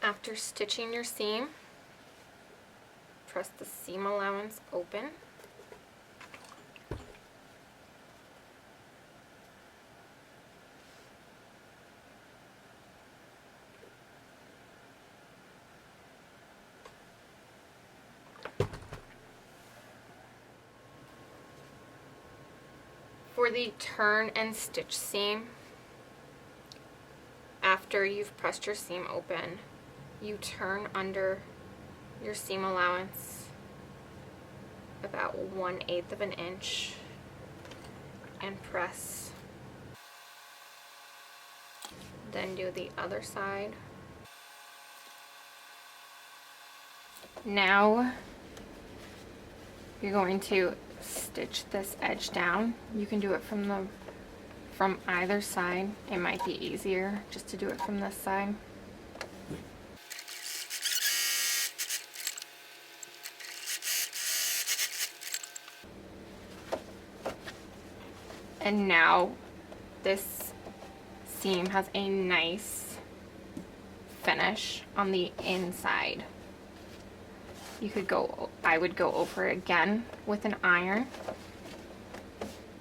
After stitching your seam, press the seam allowance open. For the turn and stitch seam, after you've pressed your seam open, you turn under your seam allowance about 1/8 of an inch and press. Then do the other side. Now you're going to stitch this edge down. You can do it from either side. It might be easier just to do it from this side. And now this seam has a nice finish on the inside. You could I would go over it again with an iron